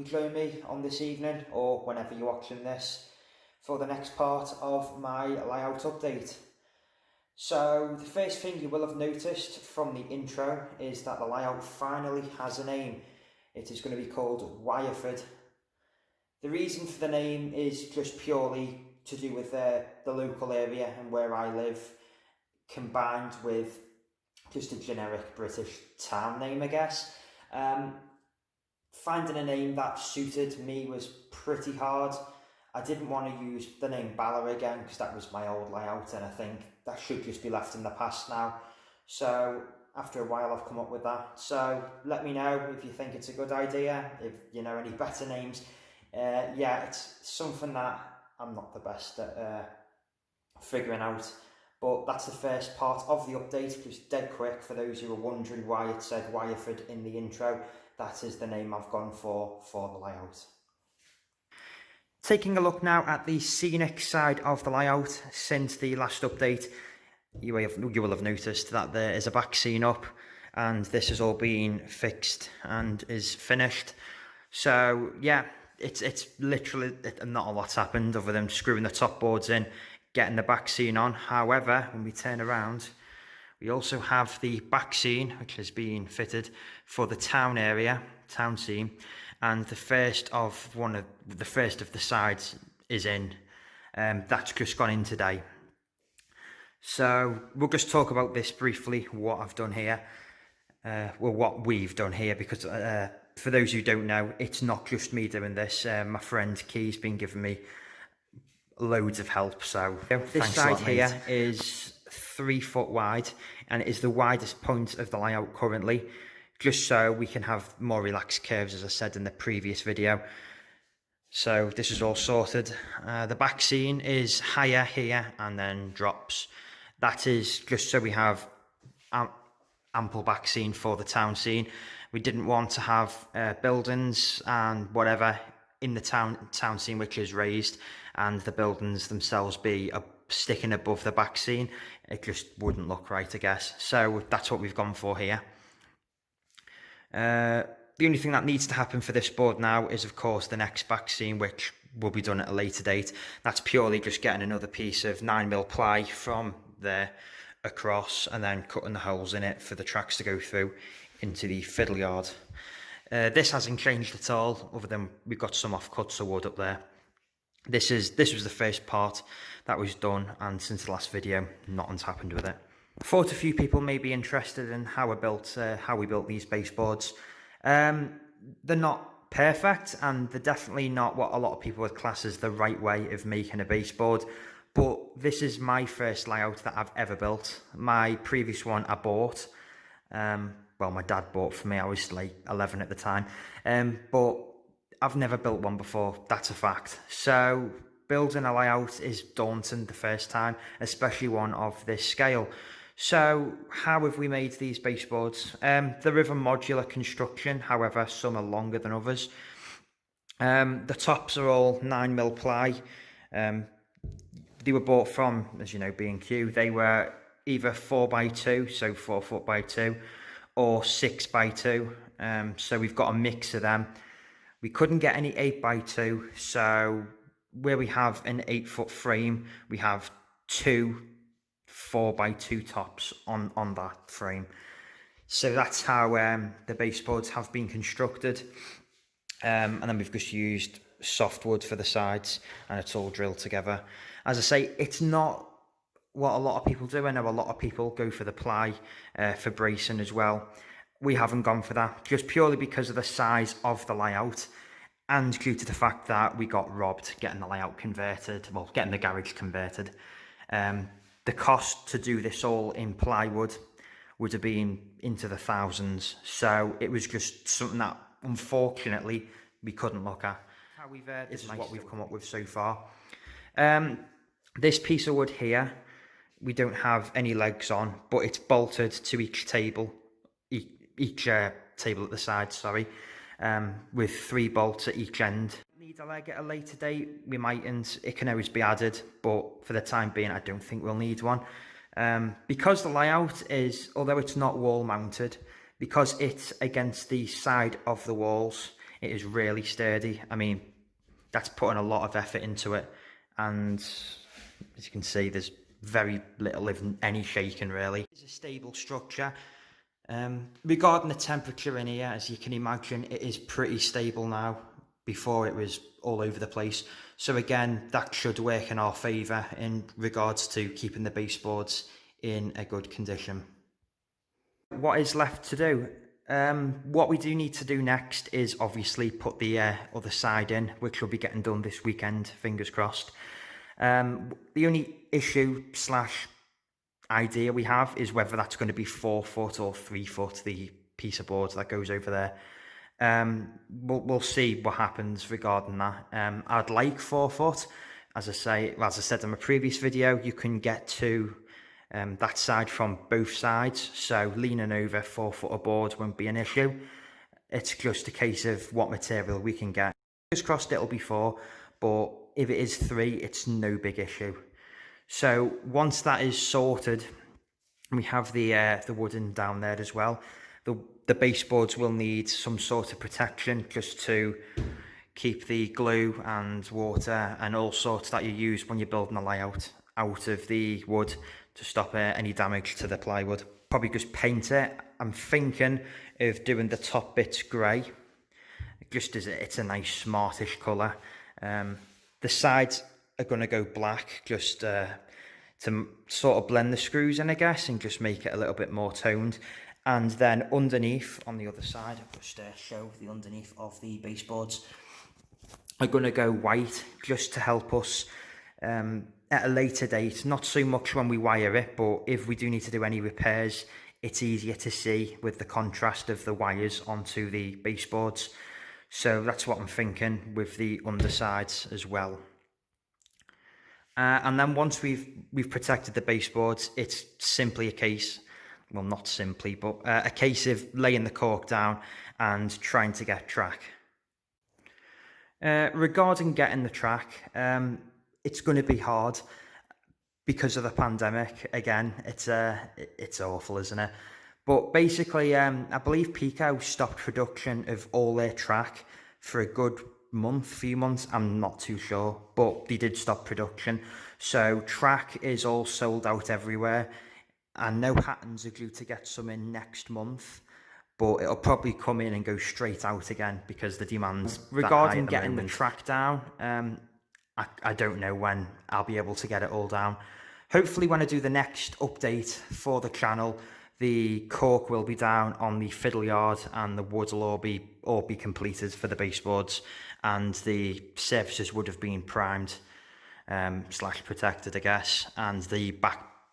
you join me on this evening, or whenever you're watching this, for the next part of my layout update. So the first thing you will have noticed from the intro is that the layout finally has a name. It is going to be called Wyreford. The reason for the name is just purely to do with the local area and where I live, combined with just a generic British town name, I guess. Finding a name that suited me was pretty hard. I didn't want to use the name Bala again because that was my old layout, and I think that should just be left in the past now. So after a while I've come up with that. So let me know if you think it's a good idea, if you know any better names. Yeah, it's something that I'm not the best at figuring out. But that's the first part of the update, just dead quick for those who are wondering why it said Wyreford in the intro. That is the name I've gone for the layout. Taking a look now at the scenic side of the layout, since the last update, you will have noticed that there is a back scene up, and this has all been fixed and is finished. So yeah, it's literally not a lot's happened other than screwing the top boards in, getting the back scene on. However, when we turn around, we also have the back scene, which has been fitted for the town area, town scene, and the first of the sides is in. That's just gone in today. So we'll just talk about this briefly, what I've done here, what we've done here, because for those who don't know, it's not just me doing this. My friend Key's been giving me loads of help. So this side here is 3 foot wide, and it is the widest point of the layout currently, just so we can have more relaxed curves, as I said in the previous video. So this is all sorted. The back scene is higher here and then drops. That is just so we have ample back scene for the town scene. We didn't want to have buildings and whatever in the town scene which is raised, and the buildings themselves be sticking above the back scene. It just wouldn't look right, I guess. So that's what we've gone for here. The only thing that needs to happen for this board now is, of course, the next back scene, which will be done at a later date. That's purely just getting another piece of 9mm ply from there across, and then cutting the holes in it for the tracks to go through into the fiddle yard. This hasn't changed at all, other than we've got some offcuts of wood up there. This was the first part that was done, and since the last video, nothing's happened with it. Thought a few people may be interested in how we built these baseboards. They're not perfect, and they're definitely not what a lot of people would class as the right way of making a baseboard. But this is my first layout that I've ever built. My previous one I bought. Well, my dad bought for me. I was like 11 at the time. But I've never built one before. That's a fact. So building a layout is daunting the first time, especially one of this scale. So how have we made these baseboards? They're of a modular construction, however some are longer than others. The tops are all 9mm ply. They were bought from, as you know, B&Q. They were either 4x2, so 4 foot by 2, or 6x2. So we've got a mix of them. We couldn't get any 8x2, so where we have an 8-foot frame, we have 2 4x2 tops on that frame. So that's how the baseboards have been constructed. And then we've just used softwood for the sides, and it's all drilled together. As I say, it's not what a lot of people do. I know a lot of people go for the ply for bracing as well. We haven't gone for that, just purely because of the size of the layout, and due to the fact that we got robbed getting the layout converted, well, getting the garage converted. The cost to do this all in plywood would have been into the thousands, so it was just something that unfortunately we couldn't look at. This is what we've come up with so far. This piece of wood here, we don't have any legs on, but it's bolted to each table, each table at the side, sorry, with 3 bolts at each end. Need a leg at a later date, we mightn't. It can always be added, but for the time being I don't think we'll need one. Because the layout is, although it's not wall mounted, because it's against the side of the walls, It is really sturdy. I mean, that's putting a lot of effort into it, and as you can see, there's very little, if any, shaking really. It's a stable structure. Regarding the temperature in here, as you can imagine, it is pretty stable now. Before it was all over the place. So again, that should work in our favour in regards to keeping the baseboards in a good condition. What is left to do? What we do need to do next is obviously put the other side in, which will be getting done this weekend, fingers crossed. The only issue / idea we have is whether that's going to be 4 foot or 3 foot, the piece of board that goes over there. We'll see what happens regarding that. I'd like 4 foot. As I said in my previous video, you can get to that side from both sides, so leaning over 4 foot of board won't be an issue. It's just a case of what material we can get. Just crossed it'll be 4, but if it is 3, it's no big issue. So once that is sorted, we have the wooden down there as well. The baseboards will need some sort of protection just to keep the glue and water and all sorts that you use when you're building a layout out of the wood to stop any damage to the plywood. Probably just paint it. I'm thinking of doing the top bits grey, just as it's a nice smartish colour. The sides are going to go black just to sort of blend the screws in, I guess, and just make it a little bit more toned. And then underneath, on the other side, I'll just show the underneath of the baseboards, are going to go white just to help us at a later date. Not so much when we wire it, but if we do need to do any repairs, it's easier to see with the contrast of the wires onto the baseboards. So that's what I'm thinking with the undersides as well. And then once we've protected the baseboards, it's simply a case, well, not simply, but a case of laying the cork down and trying to get track. Regarding getting the track, it's going to be hard because of the pandemic. Again, it's awful, isn't it? But basically, I believe Pico stopped production of all their track for a good few months. I'm not too sure, but they did stop production. So track is all sold out everywhere. And no Hattons are due to get some in next month, but it'll probably come in and go straight out again because the demand's regarding getting the track down. I don't know when I'll be able to get it all down. Hopefully when I do the next update for the channel, the cork will be down on the fiddle yard and the wood will all be completed for the baseboards, and the surfaces would have been primed / protected, I guess, and the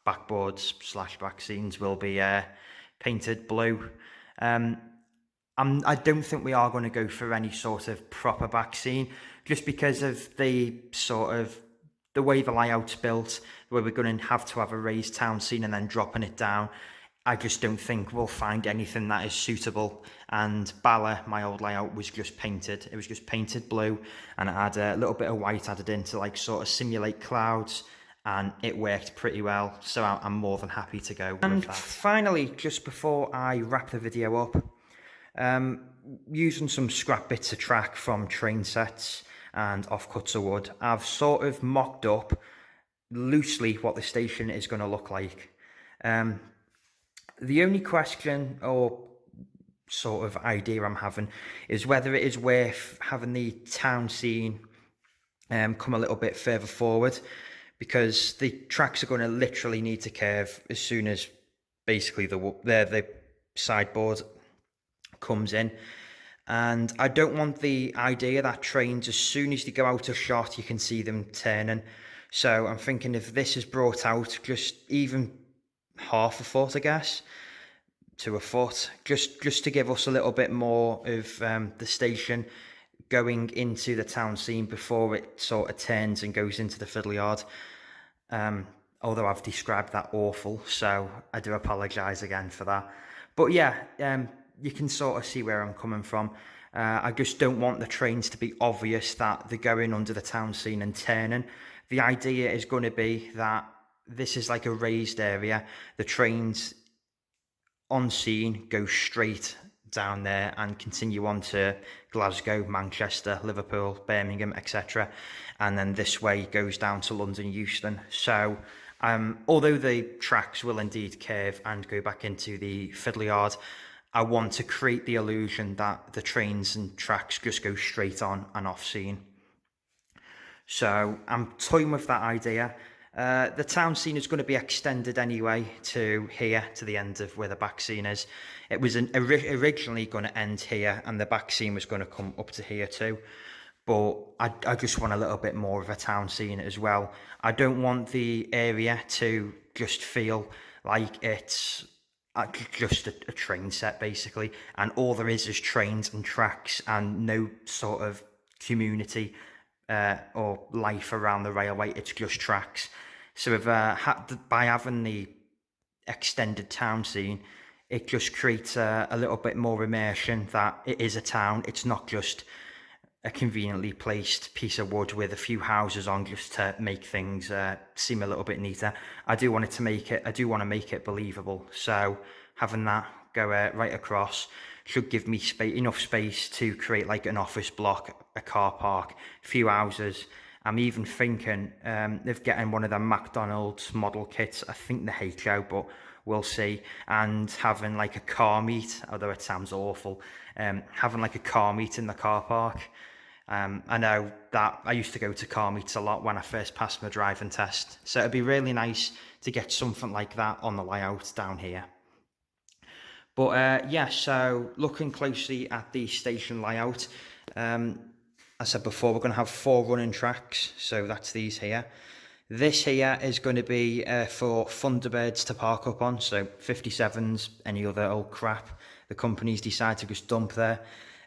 backboards / back scenes will be painted blue. I don't think we are going to go for any sort of proper back scene, just because of the way the layout's built, where we're going to have a raised town scene and then dropping it down. I just don't think we'll find anything that is suitable. And Bala, my old layout, was just painted. It was just painted blue, and it had a little bit of white added in to sort of simulate clouds, and it worked pretty well. So I'm more than happy to go with that. And finally, just before I wrap the video up, using some scrap bits of track from train sets and offcuts of wood, I've sort of mocked up loosely what the station is going to look like. The only question or sort of idea I'm having is whether it is worth having the town scene come a little bit further forward, because the tracks are going to literally need to curve as soon as basically the sideboard comes in. And I don't want the idea that trains, as soon as they go out of shot, you can see them turning. So I'm thinking if this is brought out just even half a foot, I guess, to a foot, just to give us a little bit more of the station going into the town scene before it sort of turns and goes into the fiddle yard. Although I've described that awful, so I do apologise again for that. But yeah, you can sort of see where I'm coming from. I just don't want the trains to be obvious that they're going under the town scene and turning. The idea is going to be that this is like a raised area. The trains on scene go straight down there and continue on to Glasgow, Manchester, Liverpool, Birmingham, etc. And then this way goes down to London, Euston. So although the tracks will indeed curve and go back into the fiddler yard, I want to create the illusion that the trains and tracks just go straight on and off scene. So I'm toying with that idea. The town scene is going to be extended anyway to here, to the end of where the back scene is. It was originally going to end here, and the back scene was going to come up to here too. But I just want a little bit more of a town scene as well. I don't want the area to just feel like it's just a train set, basically, and all there is trains and tracks and no sort of community or life around the railway. It's just tracks. So if by having the extended town scene, it just creates a little bit more immersion that it is a town. It's not just a conveniently placed piece of wood with a few houses on just to make things seem a little bit neater. I do want to make it believable. So having that go right across should give me enough space to create like an office block, a car park, a few houses. I'm even thinking of getting one of the McDonald's model kits. I think the HO, but we'll see. And having like a car meet, although it sounds awful, having like a car meet in the car park. I know that I used to go to car meets a lot when I first passed my driving test. So it'd be really nice to get something like that on the layout down here. But yeah, so looking closely at the station layout, I said before, we're going to have 4 running tracks. So that's these here. This here is going to be for Thunderbirds to park up on. So 57s, any other old crap the companies decide to just dump there.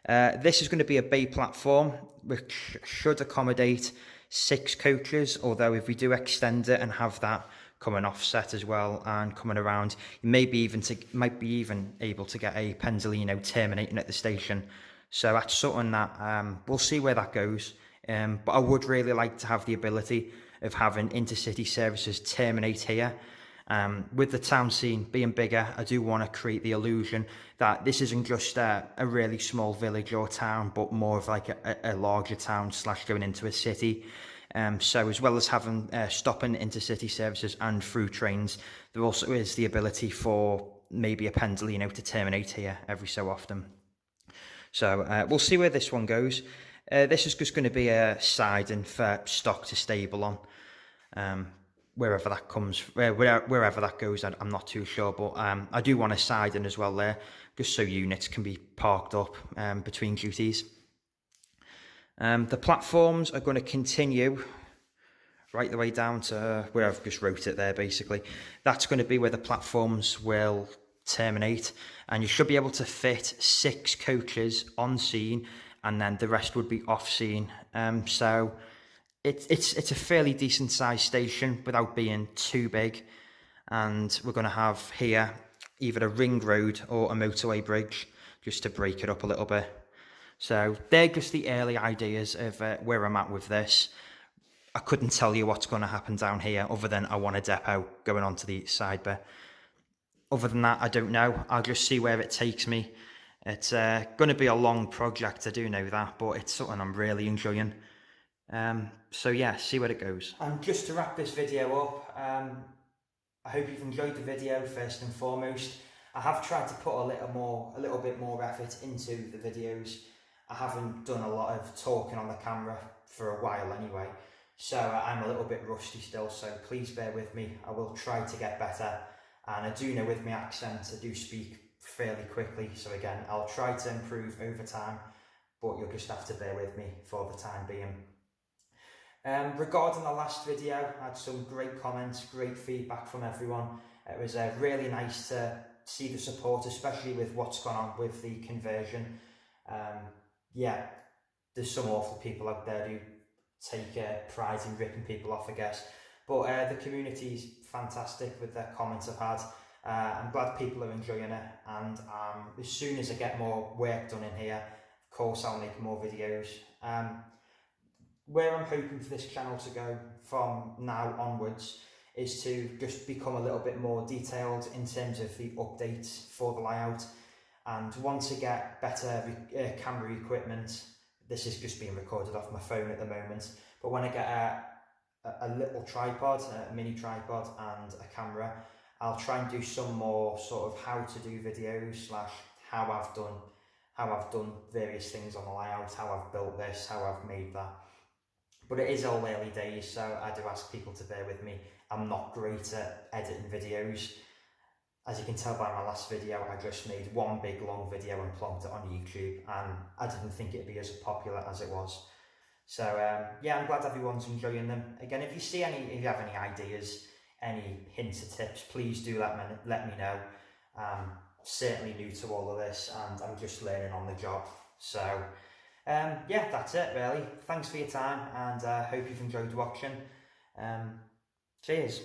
This is going to be a bay platform, which should accommodate 6 coaches. Although if we do extend it and have that coming offset as well and coming around, you might be even able to get a Pendolino terminating at the station. So that's something that we'll see where that goes. But I would really like to have the ability of having intercity services terminate here. With the town scene being bigger, I do want to create the illusion that this isn't just a really small village or town, but more of like a larger town / going into a city. So as well as having stopping intercity services and through trains, there also is the ability for maybe a Pendolino to terminate here every so often. So we'll see where this one goes. This is just going to be a siding for stock to stable on. Wherever that comes, wherever that goes, I'm not too sure. But I do want a siding as well there, just so units can be parked up between duties. The platforms are going to continue right the way down to where I've just wrote it there, basically. That's going to be where the platforms will terminate, and you should be able to fit 6 coaches on scene, and then the rest would be off scene. So it's a fairly decent sized station without being too big, and we're going to have here either a ring road or a motorway bridge just to break it up a little bit. So they're just the early ideas of where I'm at with this. I couldn't tell you what's going to happen down here other than I want a depot going onto the side bit. Other than that, I don't know. I'll just see where it takes me. It's going to be a long project, I do know that, but it's something I'm really enjoying. So yeah, see where it goes. And just to wrap this video up, I hope you've enjoyed the video first and foremost. I have tried to put a little bit more effort into the videos. I haven't done a lot of talking on the camera for a while anyway, so I'm a little bit rusty still, so please bear with me. I will try to get better, and I do know with my accent I do speak fairly quickly, so again, I'll try to improve over time, but you'll just have to bear with me for the time being. Regarding the last video, I had some great comments, great feedback from everyone. It was really nice to see the support, especially with what's gone on with the conversion. Yeah, there's some awful people out there who take pride in ripping people off, I guess. But the community's fantastic with the comments I've had. I'm glad people are enjoying it, and as soon as I get more work done in here, of course I'll make more videos. Where I'm hoping for this channel to go from now onwards is to just become a little bit more detailed in terms of the updates for the layout. And once I get better camera equipment, this is just being recorded off my phone at the moment, but when I get a little tripod, a mini tripod and a camera, I'll try and do some more sort of how to do videos slash how I've done various things on the layout, how I've built this, how I've made that. But it is all early days, so I do ask people to bear with me. I'm not great at editing videos. As you can tell by my last video, I just made one big long video and plonked it on YouTube, and I didn't think it'd be as popular as it was. So yeah, I'm glad everyone's enjoying them. Again, if you have any ideas, any hints or tips, please do let me know. Certainly new to all of this, and I'm just learning on the job. So yeah, that's it really. Thanks for your time, and hope you've enjoyed watching. Cheers.